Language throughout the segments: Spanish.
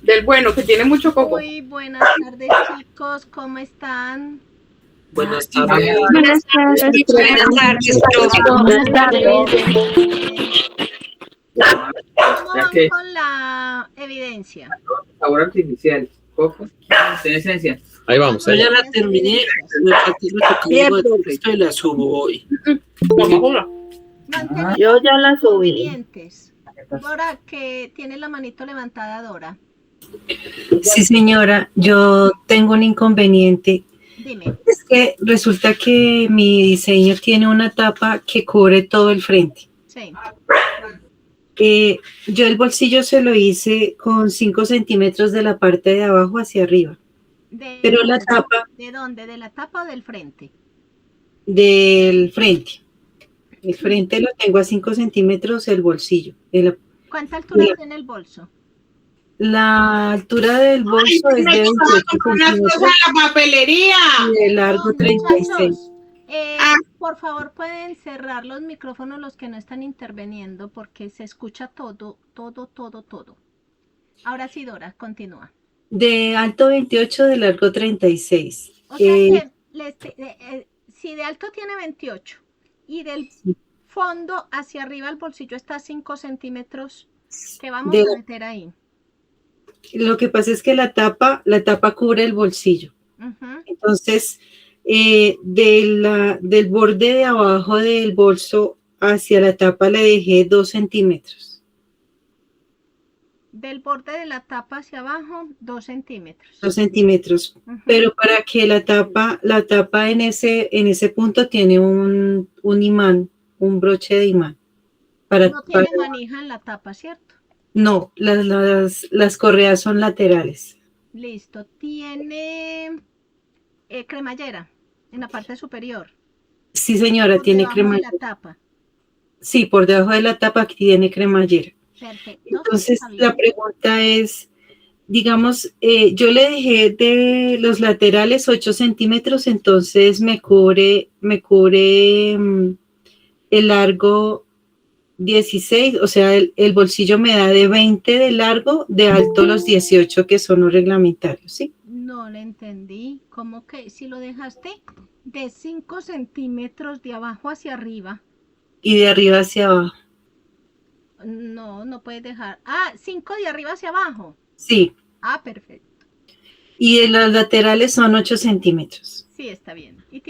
Del bueno, que tiene mucho coco. Muy buenas tardes, chicos, ¿cómo están? Buenas tardes. Buenas tardes. Buenas tardes, profe. Buenas tardes. ¿Cómo Ya van que con la evidencia? sabor artificial, coco, tiene esencia. Ahí vamos. Yo ya la terminé, me falta el retoque de texto y la subo hoy. Yo ya la subí. Inconvenientes. Dora, que tiene la manito levantada, Dora. Sí, señora, yo tengo un inconveniente. Dime. Es que resulta que mi diseño tiene una tapa que cubre todo el frente. Sí. Yo el bolsillo se lo hice con 5 centímetros de la parte de abajo hacia arriba. Pero la tapa ¿De dónde? ¿De la tapa o del frente? del frente. El frente lo tengo a 5 centímetros el bolsillo. ¿Cuánta altura tiene el bolso? La altura del bolso es de 28 centímetros la papelería. y de largo 36. Por favor, pueden cerrar los micrófonos los que no están interviniendo porque se escucha todo. Ahora sí, Dora, continúa. De alto 28, de largo 36. O sea que si de alto tiene 28 y del fondo hacia arriba el bolsillo está a 5 centímetros, ¿qué vamos a meter ahí? Lo que pasa es que la tapa cubre el bolsillo. Entonces, del borde de abajo del bolso hacia la tapa le dejé 2 centímetros. Del borde de la tapa hacia abajo, 2 centímetros. 2 centímetros. Pero para que la tapa en ese punto tiene un imán, un broche de imán. No tiene manija en la tapa, ¿cierto? No, las correas son laterales. Listo. Tiene cremallera en la parte superior. Sí, señora, tiene cremallera. Por debajo de la tapa. Sí, por debajo de la tapa tiene cremallera. Perfecto. Entonces, la pregunta es, digamos, yo le dejé de los laterales 8 centímetros, entonces me cubre el largo 16, o sea, el bolsillo me da de 20 de largo, de alto los 18 que son los reglamentarios, ¿sí? No le entendí. ¿Cómo que si lo dejaste de 5 centímetros de abajo hacia arriba? Y de arriba hacia abajo. No puedes dejar. 5 de arriba hacia abajo. Sí. Perfecto. Y de las laterales son 8 centímetros. Sí, está bien. Y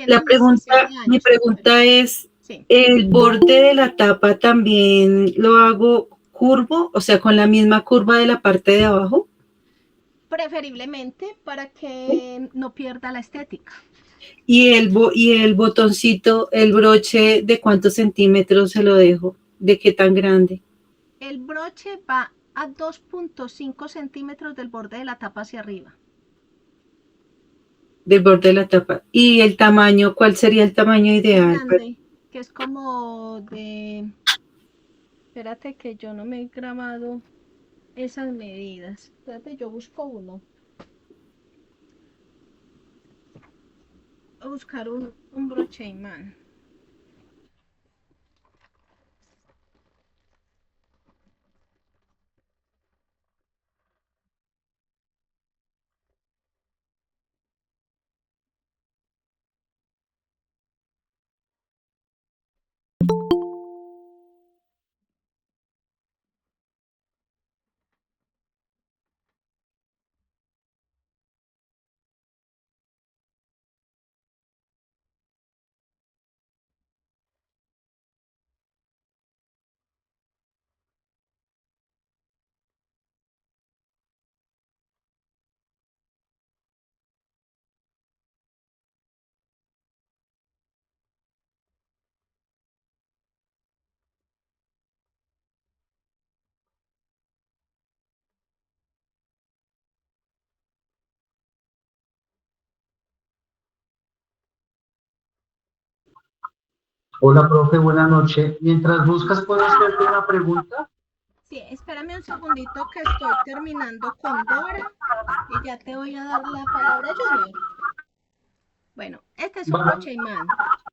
mi pregunta es, sí. ¿El borde de la tapa también lo hago curvo, o sea, con la misma curva de la parte de abajo? Preferiblemente para que no pierda la estética. Y el botoncito, el broche, ¿de cuántos centímetros se lo dejo? ¿De qué tan grande? El broche va a 2.5 centímetros del borde de la tapa hacia arriba. Del borde de la tapa. ¿Y el tamaño? ¿Cuál sería el tamaño ideal? Grande, que es como de... Espérate que yo no me he grabado esas medidas. Espérate, yo busco uno. Voy a buscar un broche imán. Hola, profe, buenas noches. Mientras buscas, ¿puedo hacerte una pregunta? Sí, espérame un segundito que estoy terminando con Dora y ya te voy a dar la palabra, Junior. Bueno, este es un broche imán,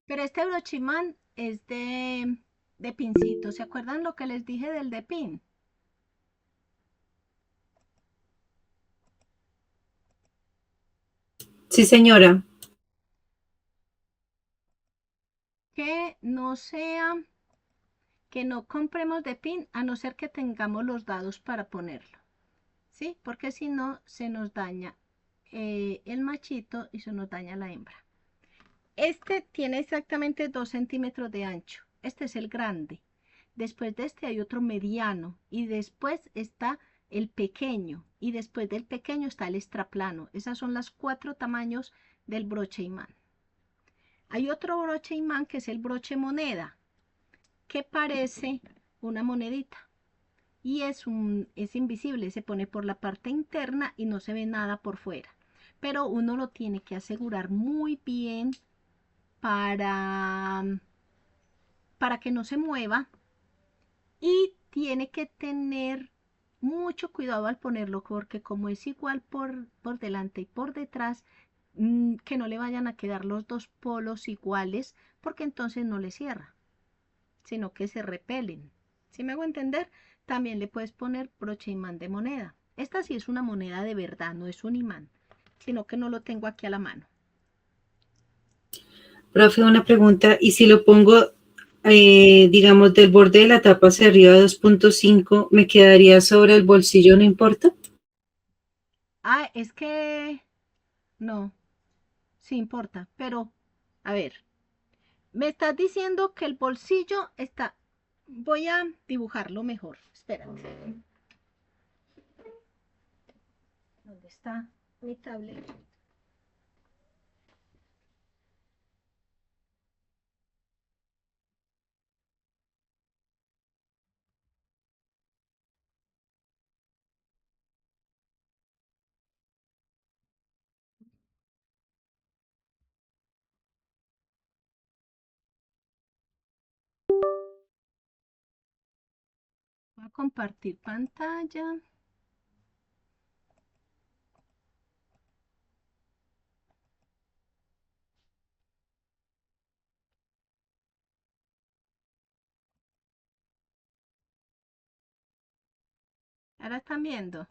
pero este broche imán es de pincito. ¿Se acuerdan lo que les dije del de pin? Sí, señora. Que no sea, que no compremos de pin a no ser que tengamos los dados para ponerlo, ¿sí? Porque si no, se nos daña el machito y se nos daña la hembra. Este tiene exactamente 2 centímetros de ancho. Este es el grande. Después de este hay otro mediano y después está el pequeño y después del pequeño está el extraplano. Esas son las 4 tamaños del broche imán. Hay otro broche imán que es el broche moneda, que parece una monedita y es invisible, se pone por la parte interna y no se ve nada por fuera. Pero uno lo tiene que asegurar muy bien para que no se mueva y tiene que tener mucho cuidado al ponerlo porque como es igual por delante y por detrás, que no le vayan a quedar los dos polos iguales porque entonces no le cierra, sino que se repelen. ¿Sí me hago entender? También le puedes poner broche imán de moneda. Esta sí es una moneda de verdad, no es un imán, sino que no lo tengo aquí a la mano. Profe, una pregunta. ¿Y si lo pongo, digamos, del borde de la tapa hacia arriba 2.5, me quedaría sobre el bolsillo, no importa? Ah, es que no, sí importa, pero a ver, me estás diciendo que el bolsillo está, voy a dibujarlo mejor, espérate. ¿Dónde está mi tablet? Voy a compartir pantalla. Ahora están viendo.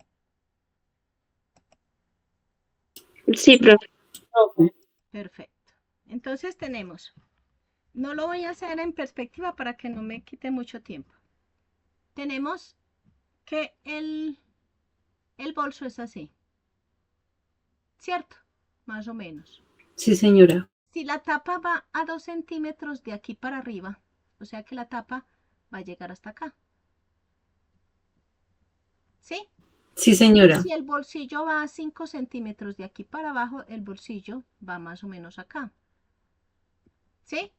Sí, profe. Perfecto. Entonces tenemos, no lo voy a hacer en perspectiva para que no me quite mucho tiempo. Tenemos que el bolso es así, ¿cierto? Más o menos. Sí, señora. Si la tapa va a 2 centímetros de aquí para arriba, o sea que la tapa va a llegar hasta acá. ¿Sí? Sí, señora. Si el bolsillo va a 5 centímetros de aquí para abajo, el bolsillo va más o menos acá. ¿Sí?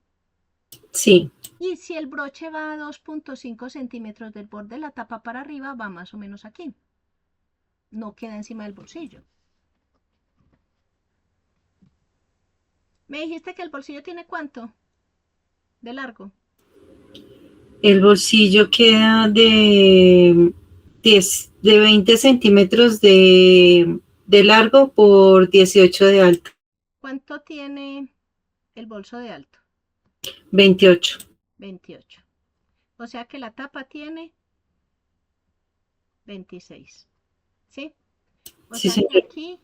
Sí. Y si el broche va a 2.5 centímetros del borde de la tapa para arriba, va más o menos aquí. No queda encima del bolsillo. Me dijiste que el bolsillo tiene ¿cuánto? De largo. El bolsillo queda de 20 centímetros de largo por 18 de alto. ¿Cuánto tiene el bolso de alto? 28. 28. O sea que la tapa tiene 26. ¿Sí? O Sí, sea que señora. aquí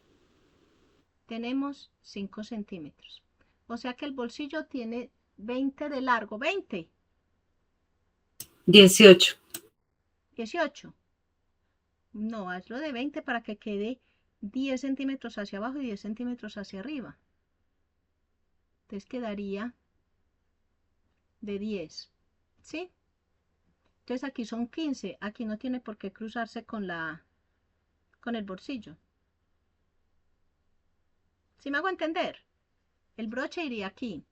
tenemos 5 centímetros. O sea que el bolsillo tiene 20 de largo. 20. 18. 18. No, hazlo de 20 para que quede 10 centímetros hacia abajo y 10 centímetros hacia arriba. Entonces quedaría de 10. ¿Sí? Entonces aquí son 15. Aquí no tiene por qué cruzarse con el bolsillo. ¿Sí me hago entender? El broche iría aquí.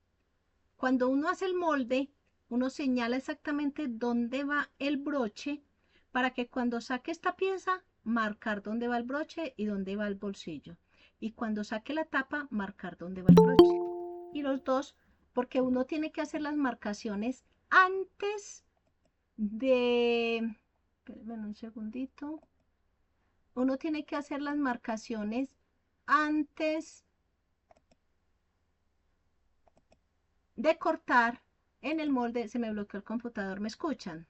Cuando uno hace el molde, uno señala exactamente dónde va el broche para que cuando saque esta pieza, marcar dónde va el broche y dónde va el bolsillo. Y cuando saque la tapa, marcar dónde va el broche. Y los dos, porque uno tiene que hacer las marcaciones antes de... Espérenme un segundito. Uno tiene que hacer las marcaciones antes de cortar en el molde. Se me bloqueó el computador, ¿me escuchan?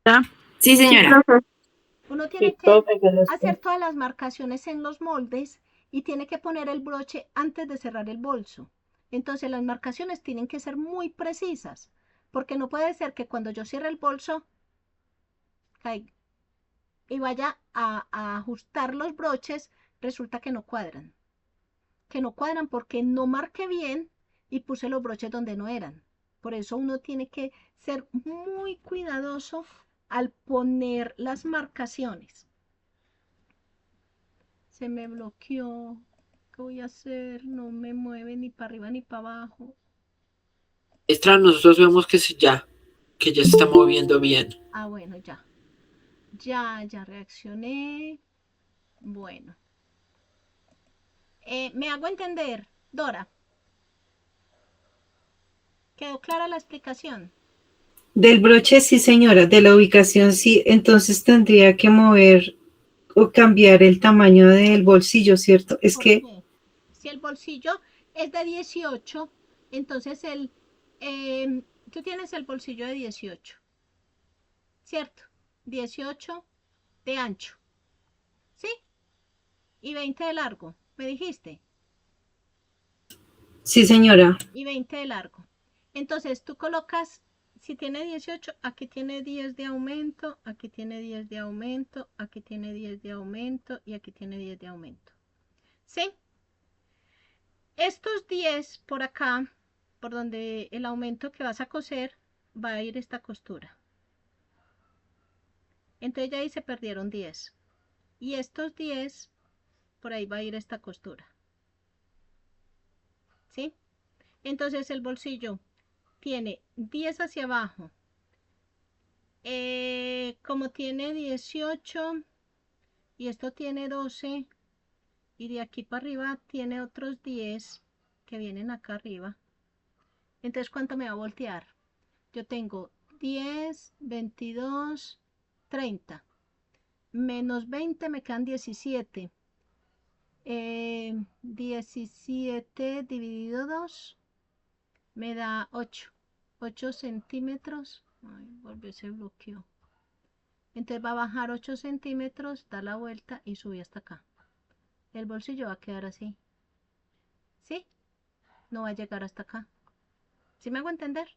Sí, Sí, señora. profe. Uno tiene que hacer todas las marcaciones en los moldes y tiene que poner el broche antes de cerrar el bolso. Entonces las marcaciones tienen que ser muy precisas, porque no puede ser que cuando yo cierre el bolso caiga y vaya a ajustar los broches, resulta que no cuadran. Que no cuadran porque no marqué bien y puse los broches donde no eran. Por eso uno tiene que ser muy cuidadoso al poner las marcaciones. Se me bloqueó. ¿Qué voy a hacer? No me mueve ni para arriba ni para abajo. Extra, nosotros vemos que ya se está moviendo bien. Ah, bueno, ya. Ya reaccioné. Bueno. ¿Me hago entender, Dora? ¿Quedó clara la explicación? Del broche, sí, señora. De la ubicación, sí. Entonces tendría que mover o cambiar el tamaño del bolsillo, ¿cierto? Es ¿Por que qué? Si el bolsillo es de 18, entonces tú tienes el bolsillo de 18, ¿cierto? 18 de ancho, ¿sí? Y 20 de largo, me dijiste. sí, señora. Y 20 de largo. Entonces tú colocas, si tiene 18, aquí tiene 10 de aumento, aquí tiene 10 de aumento, aquí tiene 10 de aumento y aquí tiene 10 de aumento. ¿Sí? Estos 10 por acá, por donde el aumento que vas a coser, va a ir esta costura. Entonces ya ahí se perdieron 10. Y estos 10, por ahí va a ir esta costura. ¿Sí? Entonces el bolsillo tiene 10 hacia abajo. Como tiene 18 y esto tiene 12 y de aquí para arriba tiene otros 10 que vienen acá arriba. Entonces, ¿cuánto me va a voltear? Yo tengo 10, 22, 30. Menos 20 me quedan 17. 17 dividido 2 me da 8. 8 centímetros. Ay, volvió, se bloqueó. Entonces va a bajar 8 centímetros, da la vuelta y sube hasta acá. El bolsillo va a quedar así. ¿Sí? No va a llegar hasta acá. ¿Sí me hago entender?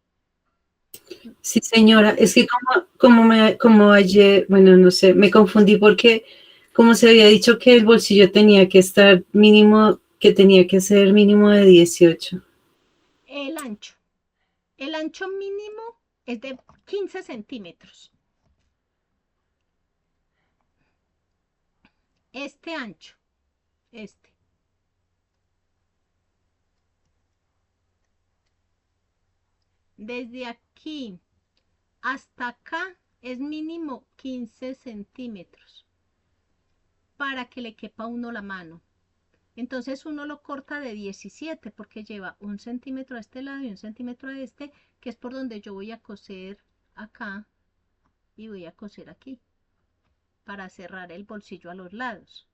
Sí, señora. Es que como ayer, bueno, no sé, me confundí porque como se había dicho que el bolsillo tenía que estar mínimo, que tenía que ser mínimo de 18. El ancho. El ancho mínimo es de 15 centímetros. Este ancho. Este. Desde aquí hasta acá es mínimo 15 centímetros para que le quepa a uno la mano. Entonces uno lo corta de 17 porque lleva 1 centímetro a este lado y 1 centímetro a este, que es por donde yo voy a coser acá y voy a coser aquí para cerrar el bolsillo a los lados.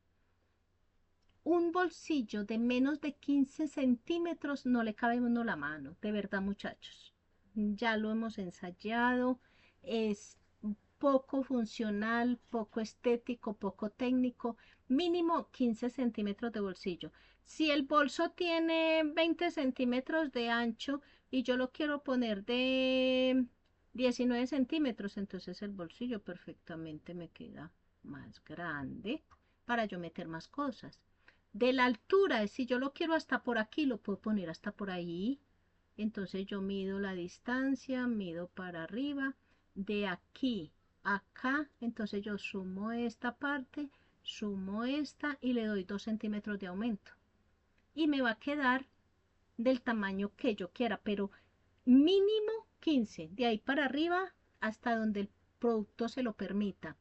Un bolsillo de menos de 15 centímetros no le cabe a uno la mano, de verdad, muchachos. Ya lo hemos ensayado, es poco funcional, poco estético, poco técnico, mínimo 15 centímetros de bolsillo. Si el bolso tiene 20 centímetros de ancho y yo lo quiero poner de 19 centímetros, entonces el bolsillo perfectamente me queda más grande para yo meter más cosas. De la altura, si yo lo quiero hasta por aquí, lo puedo poner hasta por ahí. Entonces yo mido la distancia, mido para arriba, de aquí a acá, entonces yo sumo esta parte, sumo esta y le doy 2 centímetros de aumento. Y me va a quedar del tamaño que yo quiera, pero mínimo 15, de ahí para arriba hasta donde el producto se lo permita.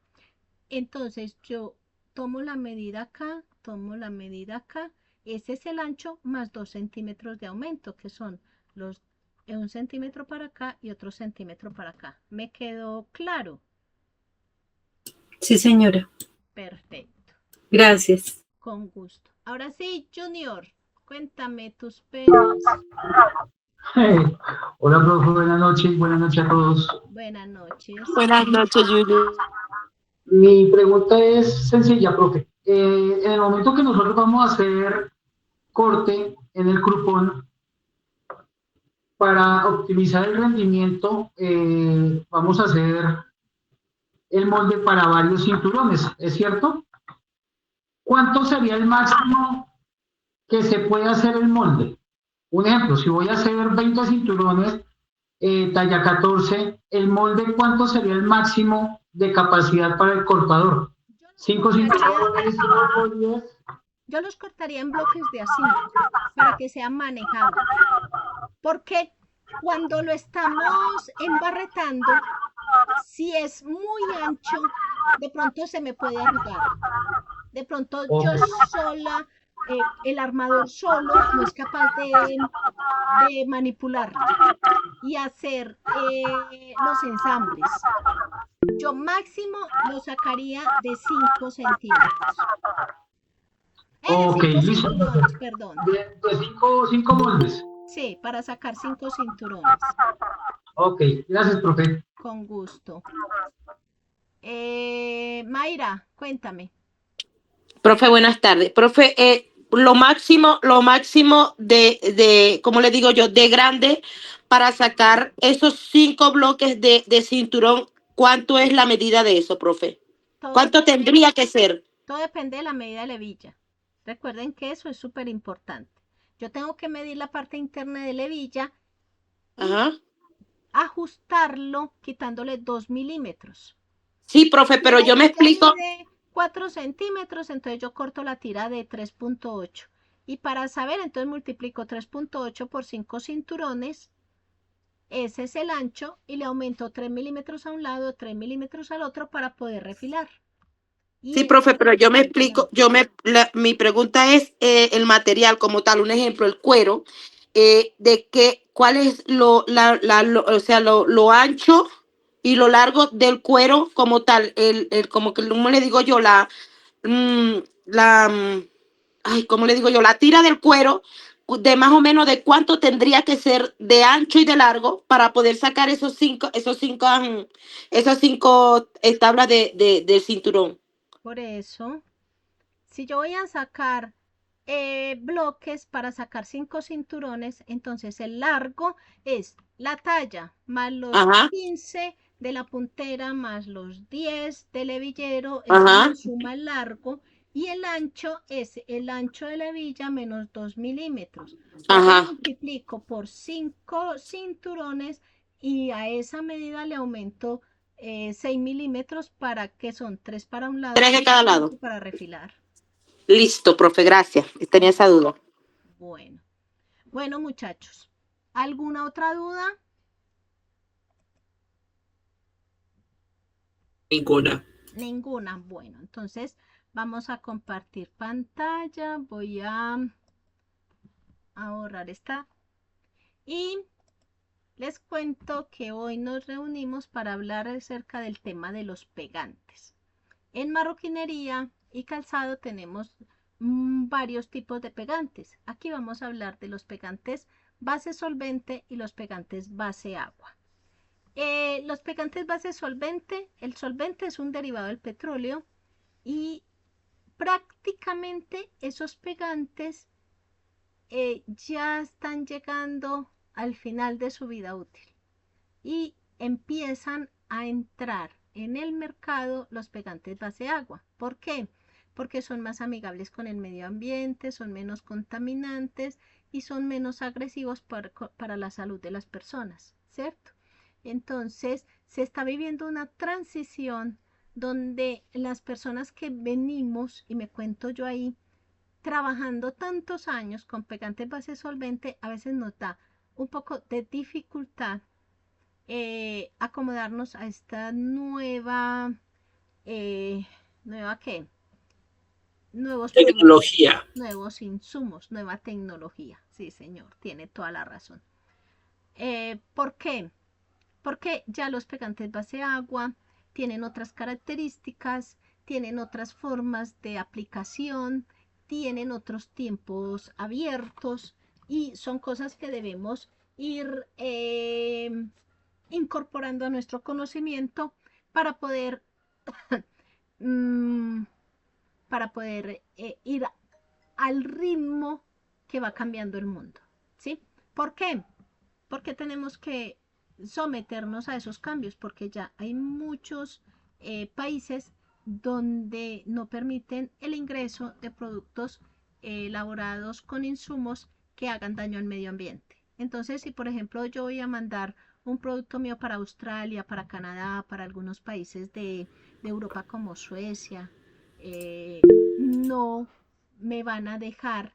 Entonces yo tomo la medida acá, tomo la medida acá, ese es el ancho más 2 centímetros de aumento, que son los 1 centímetro para acá y otro centímetro para acá. ¿Me quedó claro? Sí, señora. Perfecto. Gracias. Con gusto. Ahora sí, Junior, cuéntame tus penas. Hola, profe, buenas noches a todos. Buenas noches. Buenas noches, Julie. Mi pregunta es sencilla, profe. en el momento que nosotros vamos a hacer corte en el crupón, para optimizar el rendimiento, vamos a hacer el molde para varios cinturones, ¿es cierto? ¿Cuánto sería el máximo que se puede hacer el molde? Un ejemplo, si voy a hacer 20 cinturones, talla 14, el molde, ¿cuánto sería el máximo de capacidad para el cortador? Yo los 5 cinturones, cortaría, 10. yo los cortaría en bloques de A5 para que sea manejable. Porque cuando lo estamos embarretando, si es muy ancho, de pronto se me puede arrugar. De pronto yo Ok, sola, el armador solo no es capaz de manipularlo y hacer los ensambles. Yo máximo lo sacaría de 5 centímetros. ok, 5 listo. cinturones, perdón. De 5 moldes. Sí, para sacar 5 cinturones. Ok, gracias, profe. Con gusto. Mayra, cuéntame. Profe, buenas tardes. Profe, lo máximo ¿cómo le digo yo? De grande para sacar esos 5 bloques de cinturón, ¿cuánto es la medida de eso, profe? Todo ¿Cuánto depende, tendría que ser? todo depende de la medida de la hebilla. Recuerden que eso es súper importante. Yo tengo que medir la parte interna de la hebilla y Ajá. ajustarlo quitándole 2 milímetros. Sí, profe, Si pero la yo me hebilla explico. mide 4 centímetros, entonces yo corto la tira de 3.8. Y para saber, entonces multiplico 3.8 por 5 cinturones. Ese es el ancho y le aumento 3 milímetros a un lado, 3 milímetros al otro para poder refilar. Sí, Y profe, pero yo me ajá, explico, mi pregunta es el material como tal, un ejemplo, el cuero, cuál es o sea, lo ancho y lo largo del cuero como tal, como que, ¿cómo le digo yo? Mm, la, mm, ¿cómo le digo yo? La tira del cuero, de más o menos de cuánto tendría que ser de ancho y de largo para poder sacar esos cinco tablas del cinturón. por eso, si yo voy a sacar bloques para sacar 5 cinturones, entonces el largo es la talla más los Ajá, 15 de la puntera más los 10 del hebillero, eso ajá, me suma el largo. Y el ancho es el ancho de la hebilla menos 2 milímetros. Luego ajá, multiplico por 5 cinturones y a esa medida le aumento 6 milímetros para que son 3 para un lado 3 y de cada lado. 5 para refilar. Listo, profe, gracias. Tenía Con esa duda. Bueno, bueno muchachos, ¿alguna otra duda? Ninguna. Ninguna. Bueno, entonces vamos a compartir pantalla. Voy a borrar esta. Y les cuento que hoy nos reunimos para hablar acerca del tema de los pegantes. En marroquinería y calzado tenemos varios tipos de pegantes. Aquí vamos a hablar de los pegantes base solvente y los pegantes base agua. Los pegantes base solvente, el solvente es un derivado del petróleo y prácticamente esos pegantes ya están llegando al final de su vida útil y empiezan a entrar en el mercado los pegantes base agua. ¿Por qué? Porque son más amigables con el medio ambiente, son menos contaminantes y son menos agresivos para la salud de las personas, ¿cierto? Entonces, se está viviendo una transición donde las personas que venimos, y me cuento yo ahí, trabajando tantos años con pegantes base solvente, a veces nos da un poco de dificultad acomodarnos a esta eh, nueva qué, nuevos productos, Tecnología. nuevos insumos, nueva tecnología. Sí, señor, tiene toda la razón. ¿Por qué? Porque ya los pegantes base agua tienen otras características, tienen otras formas de aplicación, tienen otros tiempos abiertos y son cosas que debemos ir incorporando a nuestro conocimiento para poder mm, para poder ir al ritmo que va cambiando el mundo, ¿sí? ¿Por qué? Porque tenemos que someternos a esos cambios, porque ya hay muchos países donde no permiten el ingreso de productos elaborados con insumos que hagan daño al medio ambiente. Entonces, si por ejemplo yo voy a mandar un producto mío para Australia, para Canadá, para algunos países de Europa como Suecia, no me van a dejar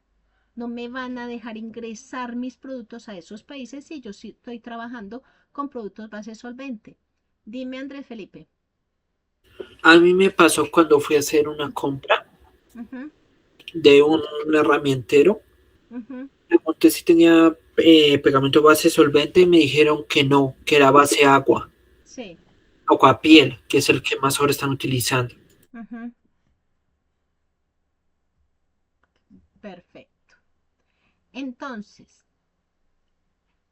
ingresar mis productos a esos países si yo sí estoy trabajando con productos base solvente. Dime, Andrés Felipe. A mí me pasó cuando fui a hacer una compra de un herramientero. Pregunté si tenía pegamento base solvente y me dijeron que no, que era base agua. Sí. Agua piel, que es el que más ahora están utilizando. Perfecto. Entonces,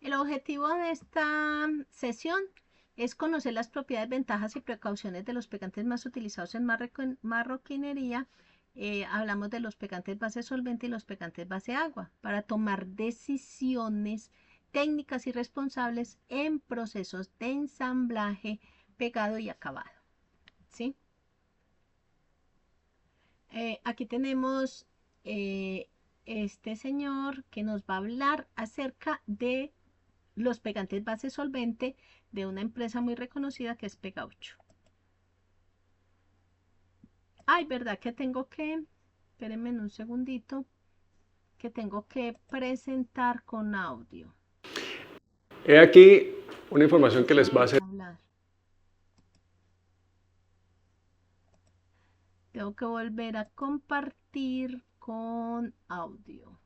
el objetivo de esta sesión es conocer las propiedades, ventajas y precauciones de los pegantes más utilizados en marroquinería. Hablamos de los pegantes base solvente y los pegantes base agua para tomar decisiones técnicas y responsables en procesos de ensamblaje, pegado y acabado, ¿sí? Aquí tenemos este señor que nos va a hablar acerca de los pegantes base solvente de una empresa muy reconocida que es Pegaucho. Ay, verdad que tengo que, espérenme un segundito, que tengo que presentar con audio. He aquí una información que les va a hacer. Tengo que volver a compartir con audio.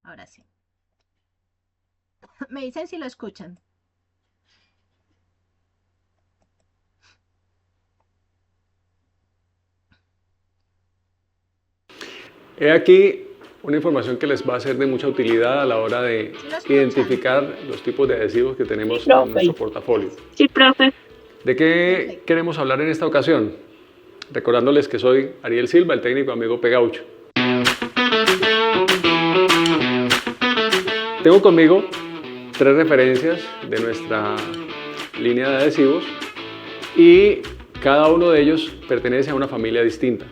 Ahora sí. Me dicen si lo escuchan. He aquí una información que les va a ser de mucha utilidad a la hora de identificar los tipos de adhesivos que tenemos en nuestro portafolio. Sí, profe. ¿De qué queremos hablar en esta ocasión? Recordándoles que soy Ariel Silva, el técnico amigo Pegaucho. Tengo conmigo 3 referencias de nuestra línea de adhesivos y cada uno de ellos pertenece a una familia distinta.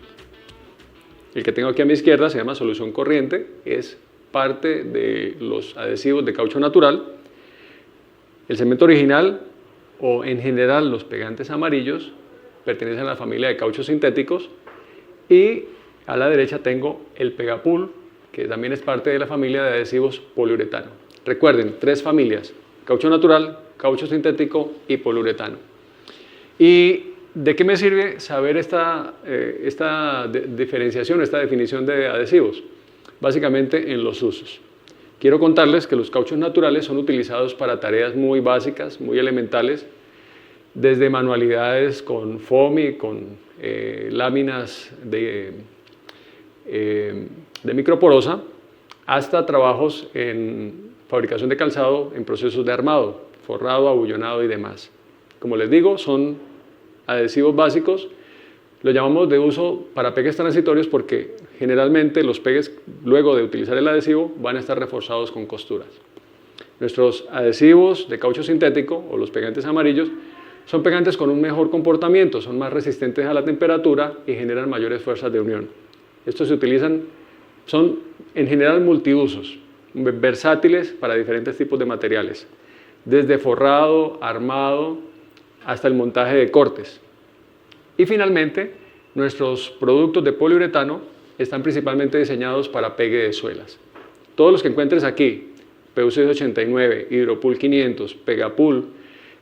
El que tengo aquí a mi izquierda se llama Solución Corriente, es parte de los adhesivos de caucho natural. El cemento original o en general los pegantes amarillos pertenecen a la familia de cauchos sintéticos y a la derecha tengo el Pegapul, que también es parte de la familia de adhesivos poliuretano. Recuerden, 3 familias: caucho natural, caucho sintético y poliuretano. ¿Y de qué me sirve saber esta diferenciación, esta definición de adhesivos? Básicamente en los usos. Quiero contarles que los cauchos naturales son utilizados para tareas muy básicas, muy elementales, desde manualidades con foamy, con láminas de microporosa, hasta trabajos en fabricación de calzado en procesos de armado, forrado, abullonado y demás. Como les digo, son adhesivos básicos. Lo llamamos de uso para pegues transitorios porque generalmente los pegues, luego de utilizar el adhesivo, van a estar reforzados con costuras. Nuestros adhesivos de caucho sintético o los pegantes amarillos son pegantes con un mejor comportamiento, son más resistentes a la temperatura y generan mayores fuerzas de unión. Estos se utilizan, son en general multiusos, versátiles para diferentes tipos de materiales, desde forrado, armado, hasta el montaje de cortes. Y finalmente, nuestros productos de poliuretano están principalmente diseñados para pegue de suelas. Todos los que encuentres aquí, PU 89, Hidropul 500, Pegapul,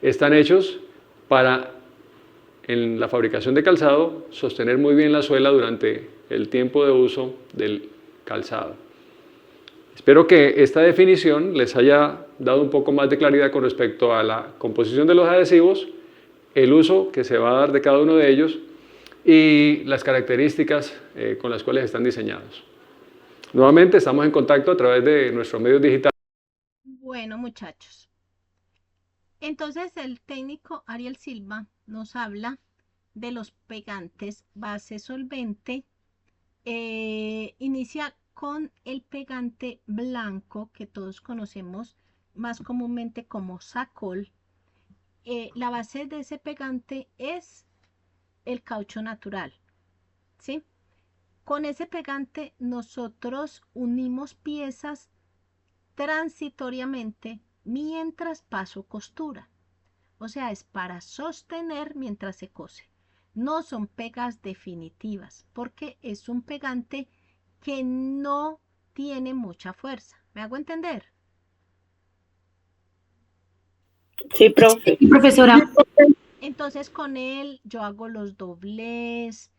están hechos para, en la fabricación de calzado, sostener muy bien la suela durante el tiempo de uso del calzado. Espero que esta definición les haya dado un poco más de claridad con respecto a la composición de los adhesivos, el uso que se va a dar de cada uno de ellos y las características con las cuales están diseñados. Nuevamente estamos en contacto a través de nuestros medios digitales. Bueno, muchachos. Entonces el técnico Ariel Silva nos habla de los pegantes base solvente. Inicia con el pegante blanco que todos conocemos más comúnmente como Sacol. La base de ese pegante es el caucho natural, ¿sí? Con ese pegante nosotros unimos piezas transitoriamente mientras paso costura. O sea, es para sostener mientras se cose. No son pegas definitivas porque es un pegante que no tiene mucha fuerza. ¿Me hago entender? Sí, profe. Profesora, Entonces con él yo hago los doblez,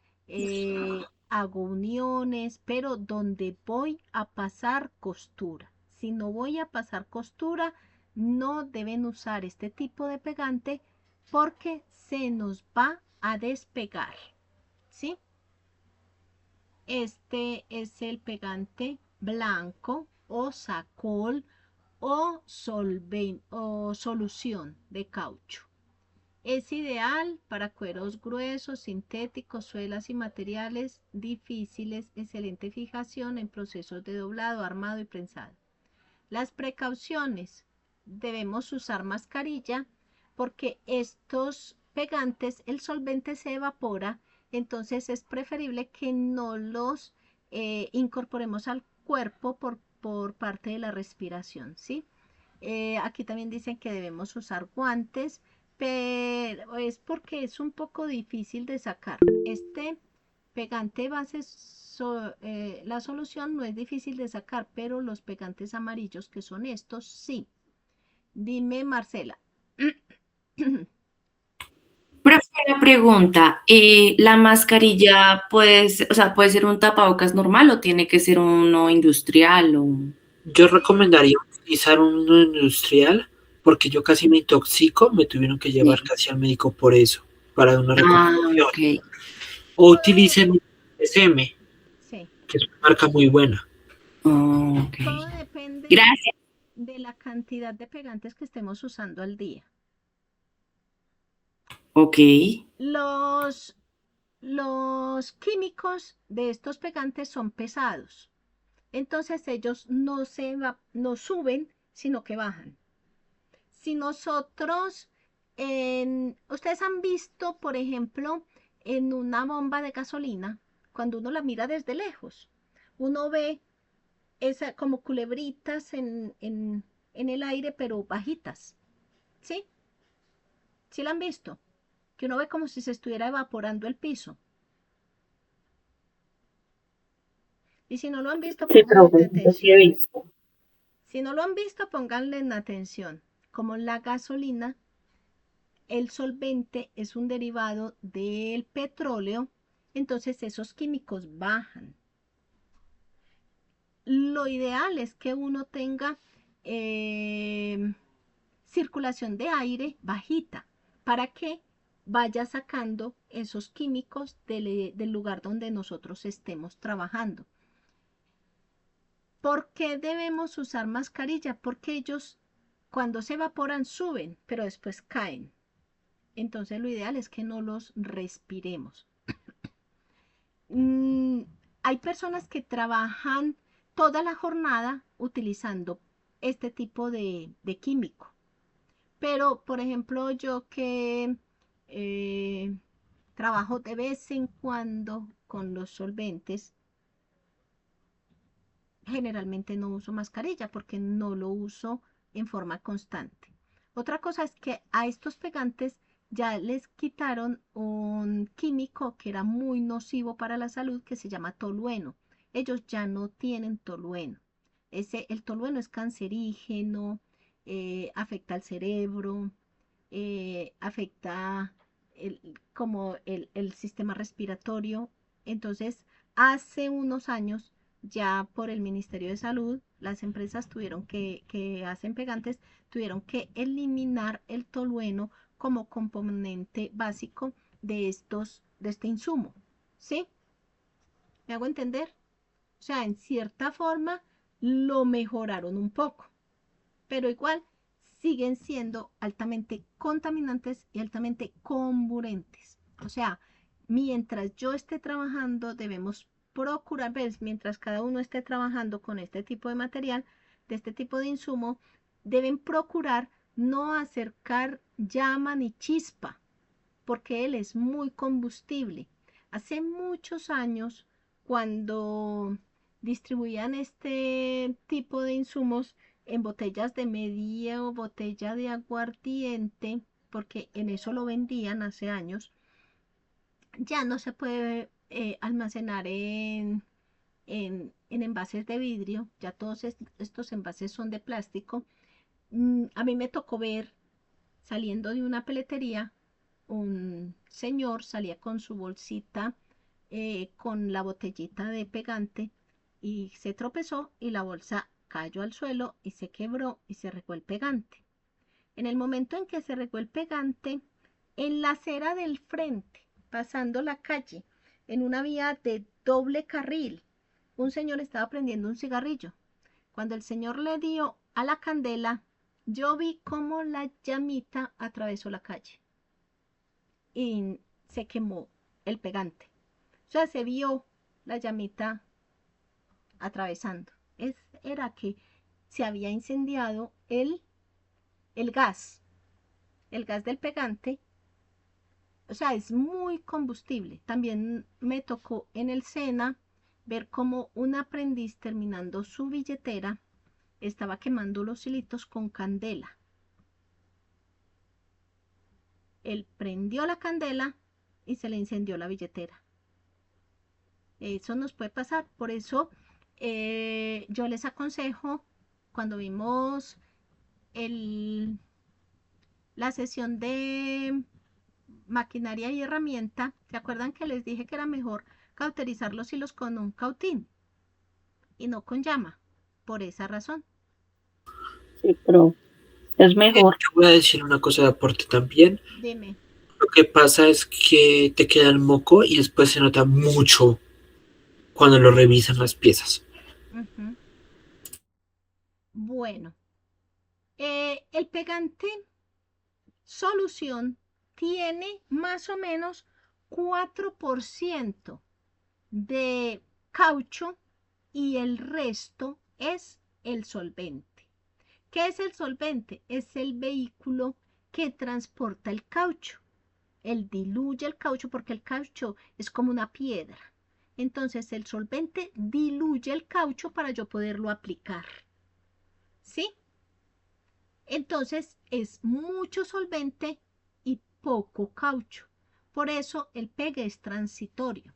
hago uniones, pero donde voy a pasar costura. Si no voy a pasar costura, no deben usar este tipo de pegante porque se nos va a despegar, ¿sí? Este es el pegante blanco o Sacol o solución de caucho. Es ideal para cueros gruesos, sintéticos, suelas y materiales difíciles, excelente fijación en procesos de doblado, armado y prensado. Las precauciones: debemos usar mascarilla porque estos pegantes, el solvente se evapora, entonces es preferible que no los incorporemos al cuerpo por parte de la respiración, ¿sí? Aquí también dicen que debemos usar guantes, pero es porque es un poco difícil de sacar. Este pegante base, la solución no es difícil de sacar, pero los pegantes amarillos, que son estos, sí. Dime, Marcela. profe, una pregunta. ¿La mascarilla puede ser un tapabocas normal o tiene que ser uno industrial? Yo recomendaría utilizar uno industrial porque yo casi me intoxico, me tuvieron que llevar Sí. casi al médico por eso, para una Ah, recuperación. ok. O utilicen SM, Sí. que es una marca muy buena. Oh, ok. Todo depende Gracias. de la cantidad de pegantes que estemos usando al día. Ok. Los químicos de estos pegantes son pesados. Entonces ellos no suben, sino que bajan. Si nosotros, ustedes han visto, por ejemplo, en una bomba de gasolina, cuando uno la mira desde lejos, uno ve como culebritas en el aire, pero bajitas. ¿Sí? ¿Sí la han visto? Que uno ve como si se estuviera evaporando el piso. Y si no lo han visto, Sí, pónganle profe, yo sí he atención. visto. Si no lo han visto, pónganle en atención. Como la gasolina, el solvente es un derivado del petróleo, entonces esos químicos bajan. Lo ideal es que uno tenga circulación de aire bajita para que vaya sacando esos químicos del lugar donde nosotros estemos trabajando. ¿Por qué debemos usar mascarilla? Porque ellos cuando se evaporan suben, pero después caen. Entonces lo ideal es que no los respiremos. Hay personas que trabajan toda la jornada utilizando este tipo de químico. Pero, por ejemplo, yo que trabajo de vez en cuando con los solventes, generalmente no uso mascarilla porque no lo uso en forma constante. Otra cosa es que a estos pegantes ya les quitaron un químico que era muy nocivo para la salud que se llama tolueno. Ellos ya no tienen tolueno. El tolueno es cancerígeno, afecta al cerebro, afecta como el sistema respiratorio. Entonces, hace unos años, ya por el Ministerio de Salud, las empresas que hacen pegantes tuvieron que eliminar el tolueno como componente básico de este insumo. ¿Sí? ¿Me hago entender? O sea, en cierta forma lo mejoraron un poco, pero igual siguen siendo altamente contaminantes y altamente comburentes. O sea, mientras yo esté trabajando, debemos procurar, mientras cada uno esté trabajando con este tipo de material, de este tipo de insumo, deben procurar no acercar llama ni chispa, porque él es muy combustible. Hace muchos años, cuando distribuían este tipo de insumos en botellas de media o botella de aguardiente, porque en eso lo vendían hace años, ya no se puede almacenar en envases de vidrio, ya todos estos envases son de plástico. A mí me tocó ver, saliendo de una peletería, un señor salía con su bolsita, con la botellita de pegante, y se tropezó y la bolsa cayó al suelo y se quebró y se regó el pegante. En el momento en que se regó el pegante, en la acera del frente, pasando la calle, en una vía de doble carril, un señor estaba prendiendo un cigarrillo. Cuando el señor le dio a la candela, yo vi cómo la llamita atravesó la calle y se quemó el pegante. O sea, se vio la llamita atravesando. Era que se había incendiado el gas del pegante. O sea, es muy combustible. También me tocó en el SENA ver cómo un aprendiz, terminando su billetera, estaba quemando los hilitos con candela. Él prendió la candela y se le incendió la billetera. Eso nos puede pasar. Por eso yo les aconsejo, cuando vimos la sesión de maquinaria y herramienta, ¿se acuerdan que les dije que era mejor cauterizar los hilos con un cautín y no con llama? Por esa razón. Sí, pero es mejor. Yo voy a decir una cosa de aporte también. Dime. Lo que pasa es que te queda el moco y después se nota mucho cuando lo revisan las piezas. Bueno, el pegante solución tiene más o menos 4% de caucho y el resto es el solvente. ¿Qué es el solvente? Es el vehículo que transporta el caucho. Él diluye el caucho porque el caucho es como una piedra. Entonces el solvente diluye el caucho para yo poderlo aplicar. ¿Sí? Entonces es mucho solvente y poco caucho. Por eso el pegue es transitorio.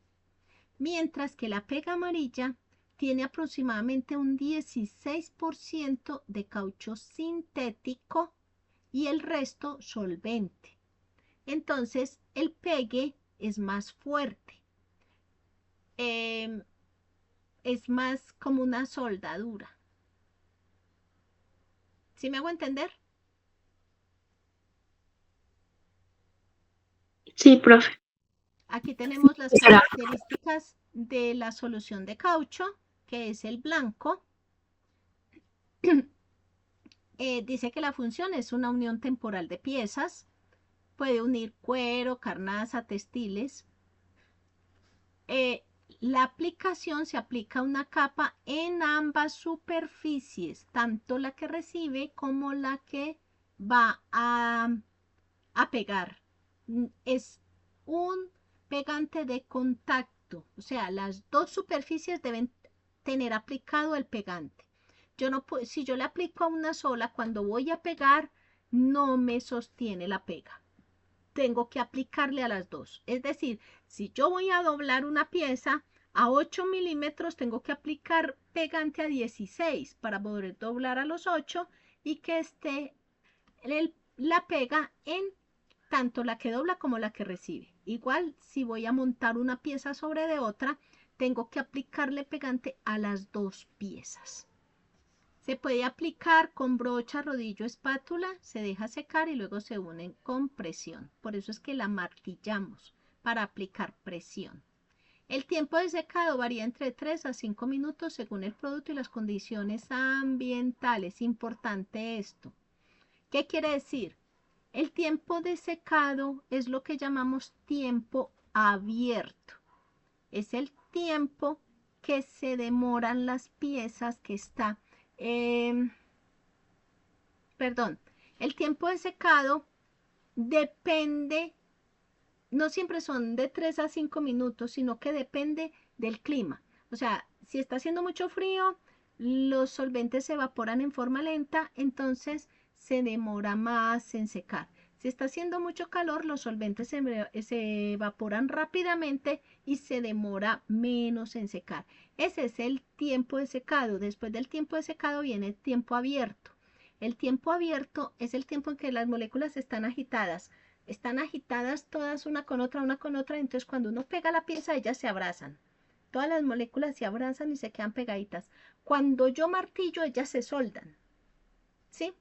Mientras que la pega amarilla tiene aproximadamente un 16% de caucho sintético y el resto solvente. Entonces el pegue es más fuerte. Es más como una soldadura. ¿Sí me hago entender? Sí, profe. Aquí tenemos las características de la solución de caucho, que es el blanco. Dice que la función es una unión temporal de piezas. Puede unir cuero, carnaza, textiles. La aplicación se aplica una capa en ambas superficies, tanto la que recibe como la que va a pegar. Es un pegante de contacto, o sea, las dos superficies deben tener aplicado el pegante. Yo no puedo, si yo le aplico a una sola, cuando voy a pegar, no me sostiene la pega. Tengo que aplicarle a las dos. Es decir, si yo voy a doblar una pieza a 8 milímetros, tengo que aplicar pegante a 16 para poder doblar a los 8 y que esté la pega en tanto la que dobla como la que recibe. Igual, si voy a montar una pieza sobre de otra, tengo que aplicarle pegante a las dos piezas. Se puede aplicar con brocha, rodillo, espátula, se deja secar y luego se unen con presión. Por eso es que la martillamos, para aplicar presión. El tiempo de secado varía entre 3 a 5 minutos según el producto y las condiciones ambientales. Importante esto. ¿Qué quiere decir? El tiempo de secado es lo que llamamos tiempo abierto. Es el tiempo que se demoran las piezas que está... el tiempo de secado depende, no siempre son de 3 a 5 minutos, sino que depende del clima. O sea, si está haciendo mucho frío, los solventes se evaporan en forma lenta, entonces se demora más en secar. Si está haciendo mucho calor, los solventes se evaporan rápidamente y se demora menos en secar. Ese es el tiempo de secado. Después del tiempo de secado viene el tiempo abierto. El tiempo abierto es el tiempo en que las moléculas están agitadas todas una con otra, entonces cuando uno pega la pieza, ellas se abrazan. Todas las moléculas se abrazan y se quedan pegaditas. Cuando yo martillo, ellas se soldan. ¿Sí?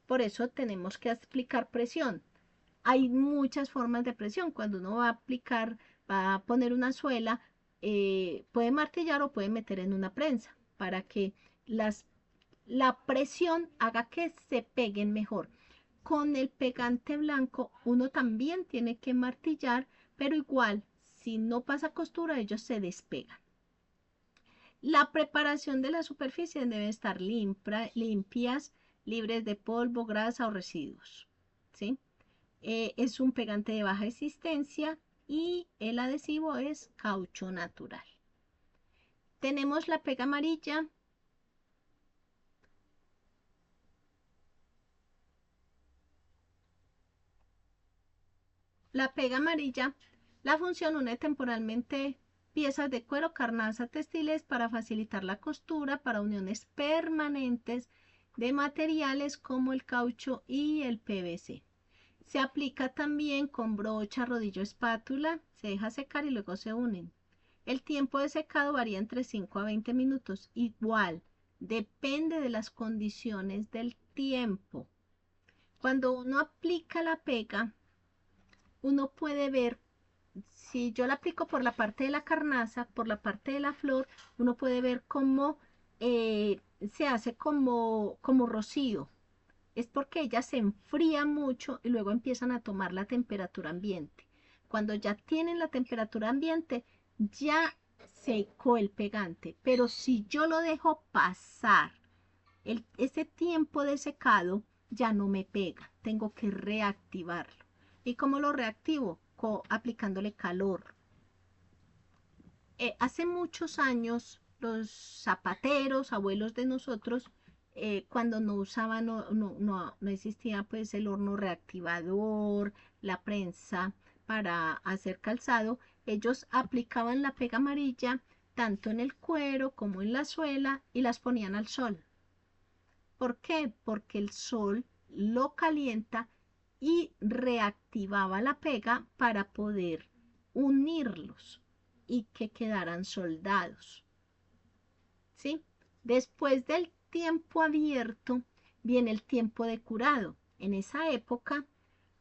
Por eso tenemos que aplicar presión. Hay muchas formas de presión. Cuando uno va a poner una suela, puede martillar o puede meter en una prensa para que la presión haga que se peguen mejor. Con el pegante blanco uno también tiene que martillar, pero igual, si no pasa costura, ellos se despegan. La preparación de la superficie debe estar limpias, libres de polvo, grasa o residuos. ¿Sí? Es un pegante de baja existencia y el adhesivo es caucho natural. Tenemos la pega amarilla. La pega amarilla, la función une temporalmente piezas de cuero, carnaza, textiles para facilitar la costura para uniones permanentes de materiales como el caucho y el PVC. Se aplica también con brocha, rodillo, espátula, se deja secar y luego se unen. El tiempo de secado varía entre 5 a 20 minutos. Igual, depende de las condiciones del tiempo. Cuando uno aplica la pega, uno puede ver, si yo la aplico por la parte de la carnaza, por la parte de la flor, uno puede ver cómo se hace como rocío. Es porque ellas se enfrían mucho y luego empiezan a tomar la temperatura ambiente. Cuando ya tienen la temperatura ambiente, ya secó el pegante. Pero si yo lo dejo pasar, ese tiempo de secado ya no me pega. Tengo que reactivarlo. ¿Y cómo lo reactivo? Aplicándole calor. Hace muchos años, los zapateros, abuelos de nosotros, cuando no usaban, no existía pues el horno reactivador, la prensa para hacer calzado, ellos aplicaban la pega amarilla tanto en el cuero como en la suela y las ponían al sol. ¿Por qué? Porque el sol lo calienta y reactivaba la pega para poder unirlos y que quedaran soldados. ¿Sí? Después del tiempo abierto viene el tiempo de curado. En esa época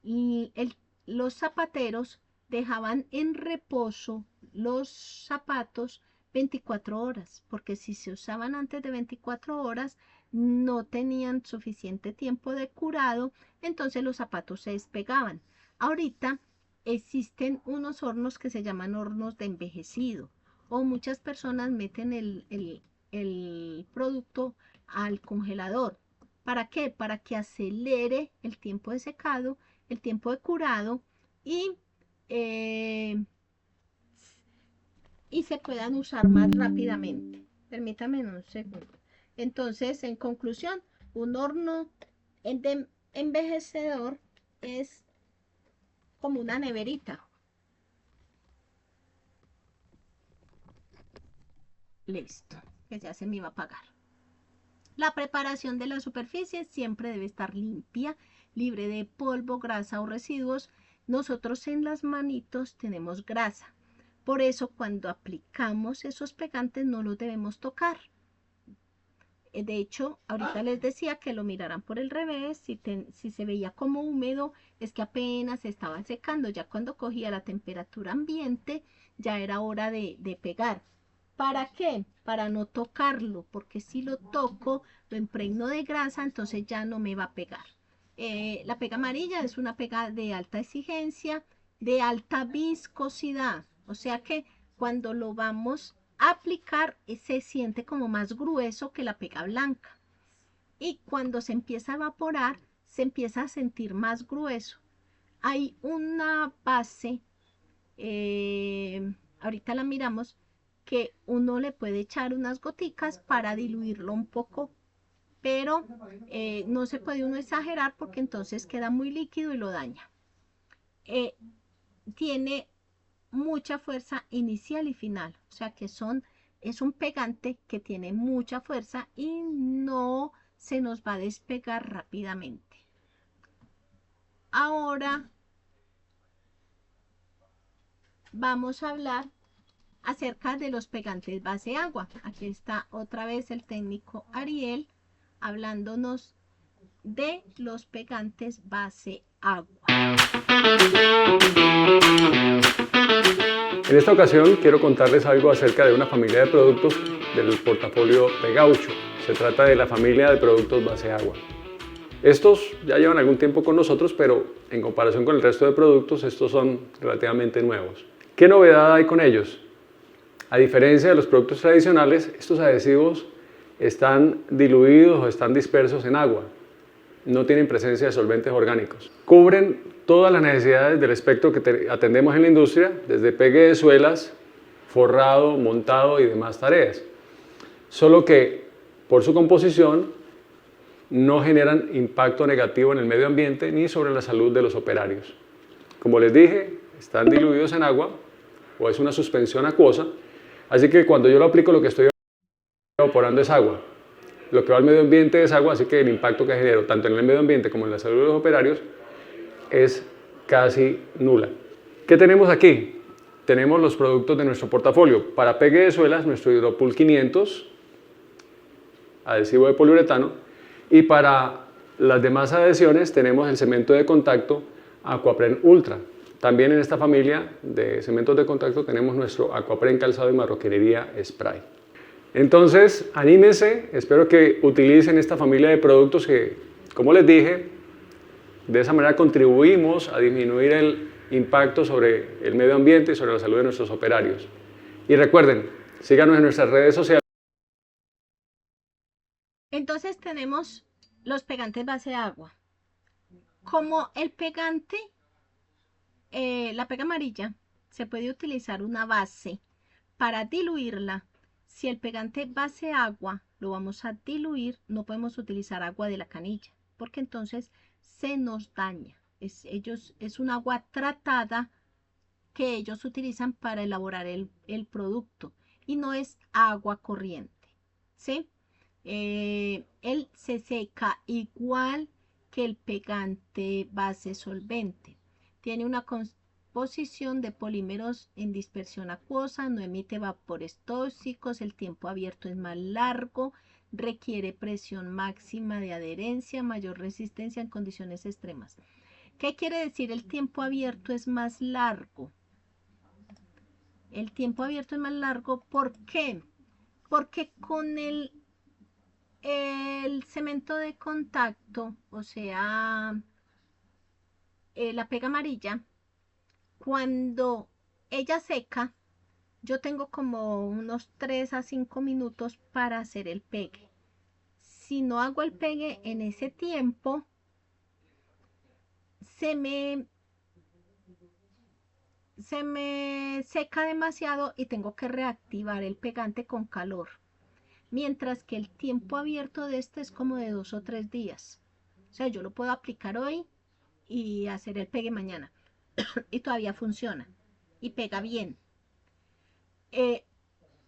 los zapateros dejaban en reposo los zapatos 24 horas, porque si se usaban antes de 24 horas no tenían suficiente tiempo de curado, entonces los zapatos se despegaban. Ahorita existen unos hornos que se llaman hornos de envejecido, o muchas personas meten el producto al congelador. ¿Para qué? Para que acelere el tiempo de secado, el tiempo de curado y se puedan usar más rápidamente. Permítame un segundo. Entonces, en conclusión, un horno de envejecedor es como una neverita. Listo, que ya se me iba a apagar. La preparación de la superficie siempre debe estar limpia, libre de polvo, grasa o residuos. Nosotros en las manitos tenemos grasa. Por eso cuando aplicamos esos pegantes no los debemos tocar. De hecho, ahorita les decía que lo miraran por el revés, si se veía como húmedo, es que apenas se estaba secando, ya cuando cogía la temperatura ambiente, ya era hora de pegar. ¿Para qué? Para no tocarlo, porque si lo toco, lo impregno de grasa, entonces ya no me va a pegar. La pega amarilla es una pega de alta exigencia, de alta viscosidad, o sea que cuando lo vamos aplicar se siente como más grueso que la pega blanca y cuando se empieza a evaporar se empieza a sentir más grueso. Hay una base, ahorita la miramos, que uno le puede echar unas goticas para diluirlo un poco, pero no se puede uno exagerar porque entonces queda muy líquido y lo daña. Tiene mucha fuerza inicial y final, o sea que es un pegante que tiene mucha fuerza y no se nos va a despegar rápidamente. Ahora vamos a hablar acerca de los pegantes base agua. Aquí está otra vez el técnico Ariel hablándonos de los pegantes base agua. En esta ocasión quiero contarles algo acerca de una familia de productos del portafolio de Gaucho. Se trata de la familia de productos base agua. Estos ya llevan algún tiempo con nosotros, pero en comparación con el resto de productos, estos son relativamente nuevos. ¿Qué novedad hay con ellos? A diferencia de los productos tradicionales, estos adhesivos están diluidos o están dispersos en agua. No tienen presencia de solventes orgánicos. Cubren todas las necesidades del espectro que atendemos en la industria, desde pegue de suelas, forrado, montado y demás tareas. Solo que por su composición no generan impacto negativo en el medio ambiente ni sobre la salud de los operarios. Como les dije, están diluidos en agua o es una suspensión acuosa, así que cuando yo lo aplico lo que estoy evaporando es agua. Lo que va al medio ambiente es agua, así que el impacto que genero tanto en el medio ambiente como en la salud de los operarios es casi nula. ¿Qué tenemos aquí? Tenemos los productos de nuestro portafolio. Para pegue de suelas, nuestro Hidropool 500, adhesivo de poliuretano, y para las demás adhesiones tenemos el cemento de contacto Aquapren Ultra. También en esta familia de cementos de contacto tenemos nuestro Aquapren calzado y marroquinería spray. Entonces, anímense, espero que utilicen esta familia de productos que, como les dije, de esa manera contribuimos a disminuir el impacto sobre el medio ambiente y sobre la salud de nuestros operarios. Y recuerden, síganos en nuestras redes sociales. Entonces tenemos los pegantes base agua. Como el pegante, la pega amarilla, se puede utilizar una base para diluirla. Si el pegante base agua lo vamos a diluir, no podemos utilizar agua de la canilla, porque entonces se nos daña. Es un agua tratada que ellos utilizan para elaborar el producto y no es agua corriente, ¿sí? Él se seca igual que el pegante base solvente. Tiene una composición de polímeros en dispersión acuosa, no emite vapores tóxicos, el tiempo abierto es más largo, requiere presión máxima de adherencia, mayor resistencia en condiciones extremas. ¿Qué quiere decir el tiempo abierto es más largo? El tiempo abierto es más largo, ¿por qué? Porque con el cemento de contacto, o sea, la pega amarilla, cuando ella seca, yo tengo como unos 3 a 5 minutos para hacer el pegue. Si no hago el pegue en ese tiempo, se me seca demasiado y tengo que reactivar el pegante con calor. Mientras que el tiempo abierto de este es como de 2 o 3 días. O sea, yo lo puedo aplicar hoy y hacer el pegue mañana. Y todavía funciona. Y pega bien.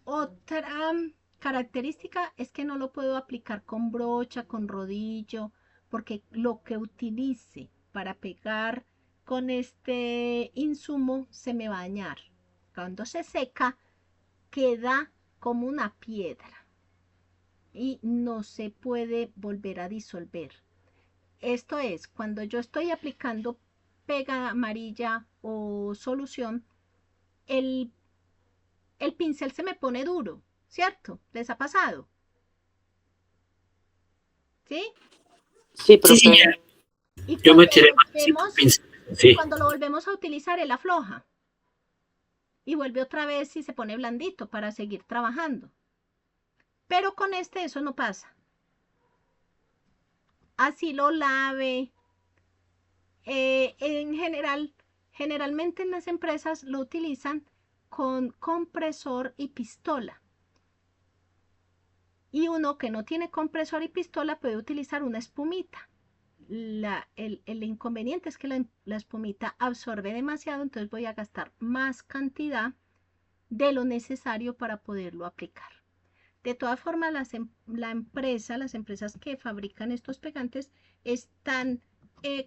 Otra característica es que no lo puedo aplicar con brocha, con rodillo, porque lo que utilice para pegar con este insumo se me va a dañar. Cuando se seca, queda como una piedra. y no se puede volver a disolver. Esto es, cuando yo estoy aplicando pega amarilla o solución, el pincel se me pone duro, ¿cierto? ¿Les ha pasado? ¿Sí? Sí, Sí, profe. señora. Y Yo cuando me tiré más así por pincel. Sí. cuando lo volvemos a utilizar, él afloja y vuelve otra vez y se pone blandito para seguir trabajando. Pero con este eso no pasa. Así lo lave. En general, generalmente en las empresas lo utilizan con compresor y pistola. Y uno que no tiene compresor y pistola puede utilizar una espumita. El inconveniente es que la espumita absorbe demasiado, entonces voy a gastar más cantidad de lo necesario para poderlo aplicar. De todas formas, las empresas que fabrican estos pegantes están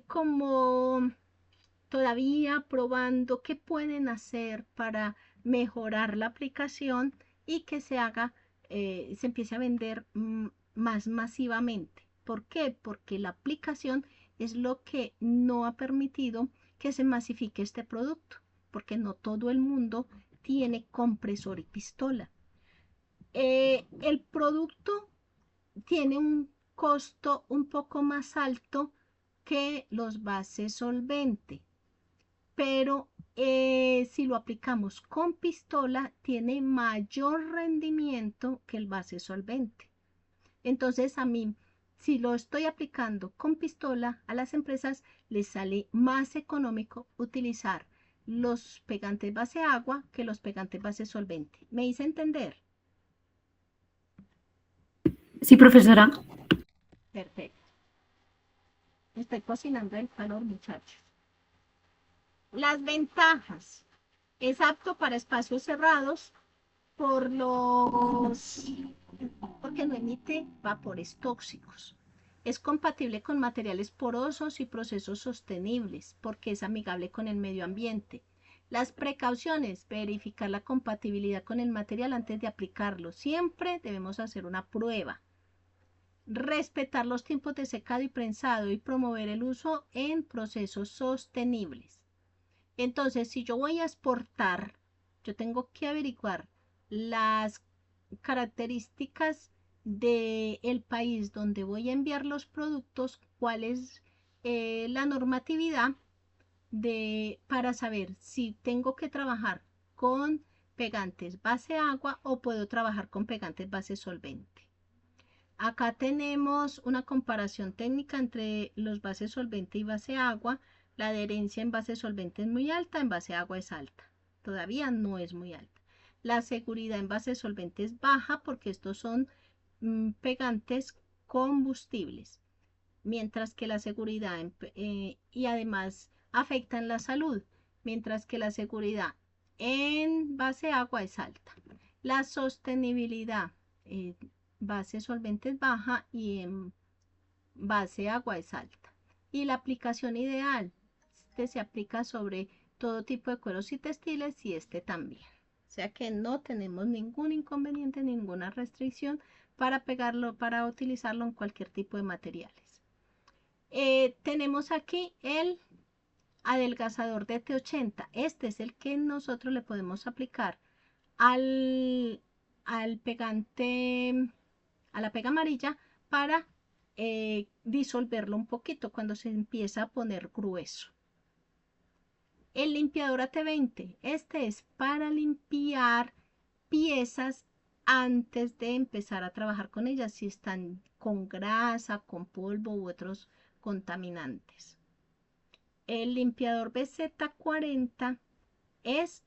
como todavía probando qué pueden hacer para mejorar la aplicación y que se haga, se empiece a vender más masivamente. ¿Por qué? Porque la aplicación es lo que no ha permitido que se masifique este producto, porque no todo el mundo tiene compresor y pistola. El producto tiene un costo un poco más alto que los bases solvente, pero si lo aplicamos con pistola tiene mayor rendimiento que el base solvente. Entonces a mí, si lo estoy aplicando con pistola, a las empresas les sale más económico utilizar los pegantes base agua que los pegantes base solvente. ¿Me hice entender? Sí, profesora. Perfecto. Estoy cocinando el calor, muchachos. Las ventajas. Es apto para espacios cerrados porque no emite vapores tóxicos. Es compatible con materiales porosos y procesos sostenibles porque es amigable con el medio ambiente. Las precauciones, verificar la compatibilidad con el material antes de aplicarlo. Siempre debemos hacer una prueba. Respetar los tiempos de secado y prensado y promover el uso en procesos sostenibles. Entonces, si yo voy a exportar, yo tengo que averiguar las características del país donde voy a enviar los productos, cuál es la normatividad para saber si tengo que trabajar con pegantes base agua o puedo trabajar con pegantes base solvente. Acá tenemos una comparación técnica entre los bases solvente y base agua. La adherencia en base solvente es muy alta, en base agua es alta. Todavía no es muy alta. La seguridad en base solvente es baja porque estos son pegantes combustibles, mientras que la seguridad y además afectan la salud, mientras que la seguridad en base agua es alta. La sostenibilidad base solvente es baja y en base agua es alta. Y la aplicación ideal, se aplica sobre todo tipo de cueros y textiles y este también. O sea que no tenemos ningún inconveniente, ninguna restricción para pegarlo, para utilizarlo en cualquier tipo de materiales. Tenemos aquí el adelgazador de T80. Este es el que nosotros le podemos aplicar al pegante, a la pega amarilla para disolverlo un poquito cuando se empieza a poner grueso. El limpiador AT20, este es para limpiar piezas antes de empezar a trabajar con ellas si están con grasa, con polvo u otros contaminantes. El limpiador BZ40 es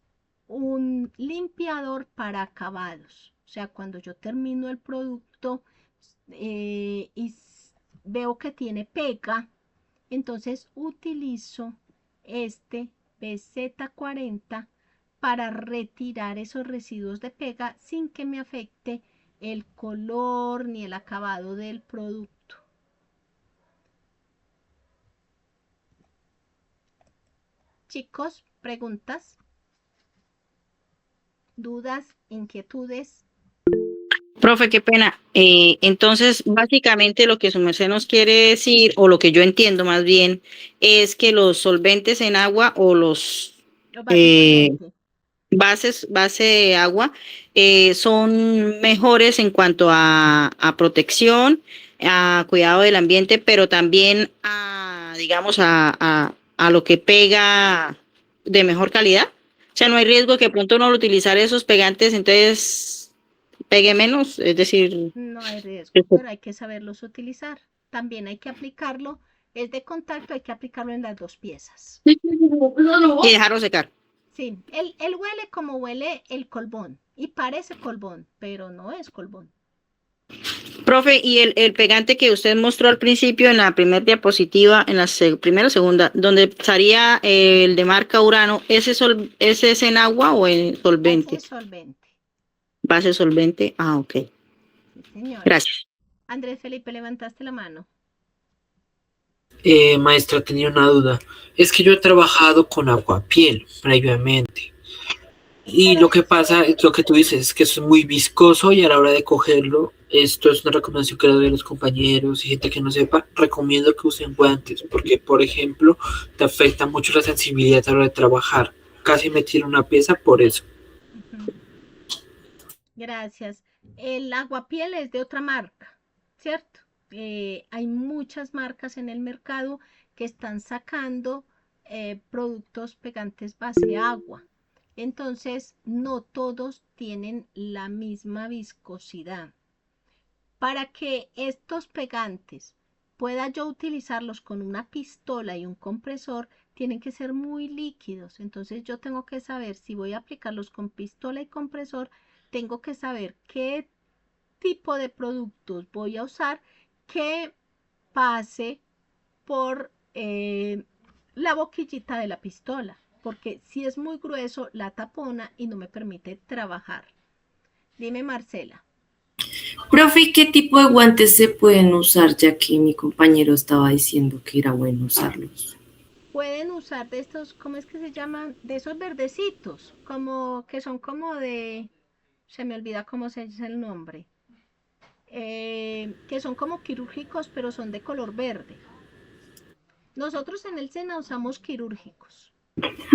un limpiador para acabados. O sea, cuando yo termino el producto y veo que tiene pega, entonces utilizo este BZ40 para retirar esos residuos de pega sin que me afecte el color ni el acabado del producto. Chicos, preguntas, dudas, inquietudes. Profe, qué pena. Entonces, básicamente lo que su merced nos quiere decir, o lo que yo entiendo más bien, es que los solventes en agua o los Los bases solventes. base de agua son mejores en cuanto a protección, a cuidado del ambiente, pero también a, digamos, a lo que pega de mejor calidad. O sea, no hay riesgo que de pronto no al utilizar esos pegantes, entonces pegue menos, es decir, No hay riesgo, pero hay que saberlos utilizar. También hay que aplicarlo, es de contacto, hay que aplicarlo en las dos piezas. y dejarlo secar. Sí, él huele como huele el colbón y parece colbón, pero no es colbón. Profe, y el pegante que usted mostró al principio en la primera diapositiva, en la primera o segunda, donde estaría el de marca Urano, ¿ese es en agua o en solvente? Base solvente. Base solvente, ok. Sí, señora. Gracias. Andrés Felipe, levantaste la mano. Maestra, tenía una duda. Es que yo he trabajado con aguapiel previamente. Y lo que pasa es lo que tú dices, es que es muy viscoso y a la hora de cogerlo, esto es una recomendación que le doy a los compañeros y gente que no sepa, recomiendo que usen guantes, porque por ejemplo, te afecta mucho la sensibilidad a la hora de trabajar. Casi me tiro una pieza por eso. Gracias. El aguapiel es de otra marca, ¿cierto? Hay muchas marcas en el mercado que están sacando productos pegantes base agua. Entonces, no todos tienen la misma viscosidad. Para que estos pegantes pueda yo utilizarlos con una pistola y un compresor, tienen que ser muy líquidos. Entonces yo tengo que saber si voy a aplicarlos con pistola y compresor, tengo que saber qué tipo de productos voy a usar que pase por la boquillita de la pistola, porque si es muy grueso la tapona y no me permite trabajar. Dime, Marcela. Profe, ¿qué tipo de guantes se pueden usar? Ya que mi compañero estaba diciendo que era bueno usarlos. Pueden usar de estos, ¿cómo es que se llaman? De esos verdecitos, como que son como de, se me olvida cómo se dice el nombre, que son como quirúrgicos, pero son de color verde. Nosotros en el SENA usamos quirúrgicos.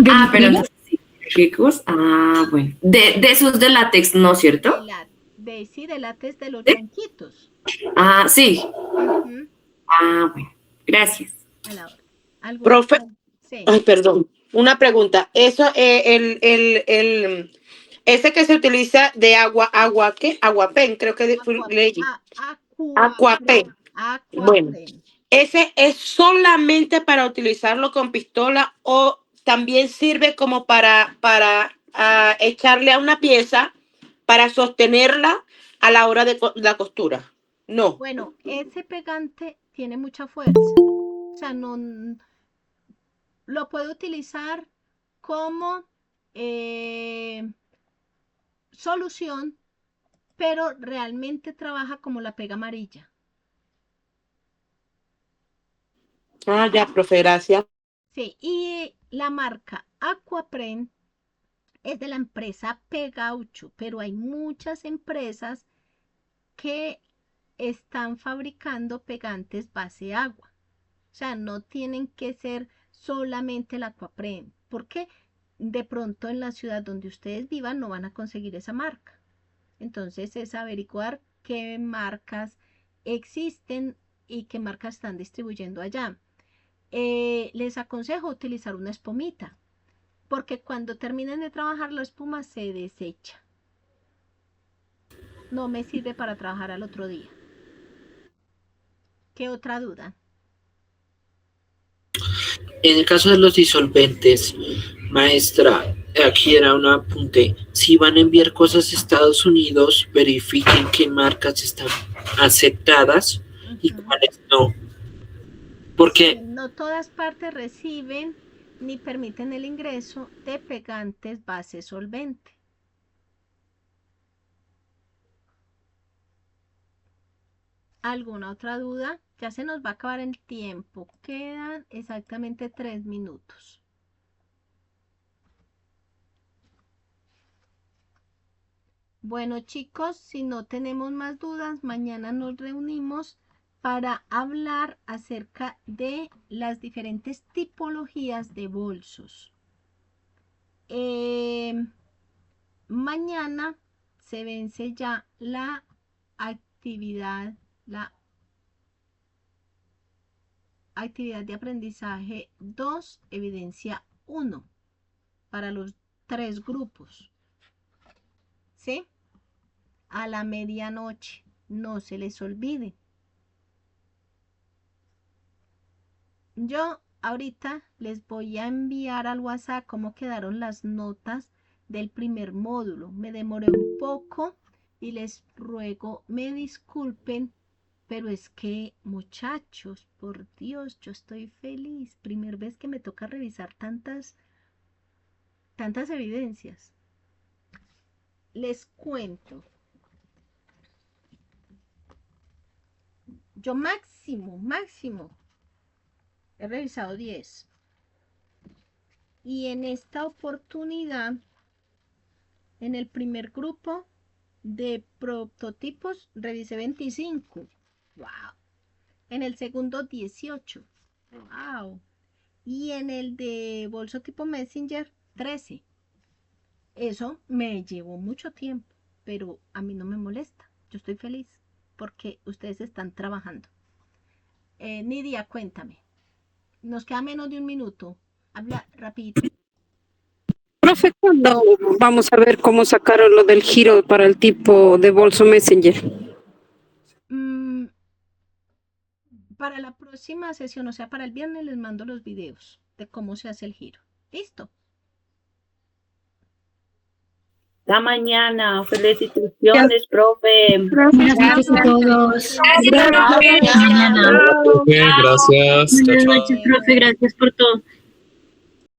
Ah, pero no sé si quirúrgicos. Ah, bueno. De esos de látex, ¿no es cierto? Sí, de látex de los blanquitos. Ah, sí. Ah, bueno. Gracias. A la hora. Profe, sí. ay, perdón, una pregunta. Eso, ese que se utiliza de agua, ¿qué? Aguapen, creo que leí. Aquapen. Bueno, ¿ese es solamente para utilizarlo con pistola o también sirve como para echarle a una pieza para sostenerla a la hora de la costura? No. Bueno, ese pegante tiene mucha fuerza. O sea, no lo puedo utilizar como solución, pero realmente trabaja como la pega amarilla. Ah, ya, profe, gracias. Sí, y la marca Aquapren es de la empresa Pegaucho, pero hay muchas empresas que están fabricando pegantes base agua. O sea, no tienen que ser solamente el Aquapren, porque de pronto en la ciudad donde ustedes vivan no van a conseguir esa marca. Entonces es averiguar qué marcas existen y qué marcas están distribuyendo allá. Les aconsejo utilizar una espumita, porque cuando terminen de trabajar la espuma se desecha. No me sirve para trabajar al otro día. ¿Qué otra duda? En el caso de los disolventes, maestra, aquí era un apunte. Si van a enviar cosas a Estados Unidos, verifiquen qué marcas están aceptadas y cuáles no. Porque no todas partes reciben ni permiten el ingreso de pegantes base solvente. ¿Alguna otra duda? Ya se nos va a acabar el tiempo. Quedan exactamente 3 minutos. Bueno, chicos, si no tenemos más dudas, mañana nos reunimos para hablar acerca de las diferentes tipologías de bolsos. Mañana se vence ya la actividad de aprendizaje 2, evidencia 1, para los 3 grupos. ¿Sí? A la medianoche, no se les olvide. Yo ahorita les voy a enviar al WhatsApp cómo quedaron las notas del primer módulo. Me demoré un poco y les ruego me disculpen, pero es que, muchachos, por Dios, yo estoy feliz. Primera vez que me toca revisar tantas evidencias. Les cuento. Yo máximo he revisado 10. Y en esta oportunidad, en el primer grupo de prototipos, revisé 25. ¡Wow! En el segundo, 18. ¡Wow! Y en el de bolso tipo Messenger, 13. Eso me llevó mucho tiempo, pero a mí no me molesta. Yo estoy feliz porque ustedes están trabajando. Nidia, cuéntame. Nos queda menos de un minuto. Habla rapidito. Profe, ¿cuándo vamos a ver cómo sacaron lo del giro para el tipo de bolso Messenger? Para la próxima sesión, o sea, para el viernes, les mando los videos de cómo se hace el giro. ¿Listo? Hasta mañana. Felicitaciones, profe. Gracias a todos. Gracias. Buenas noches, profe. Gracias por todo.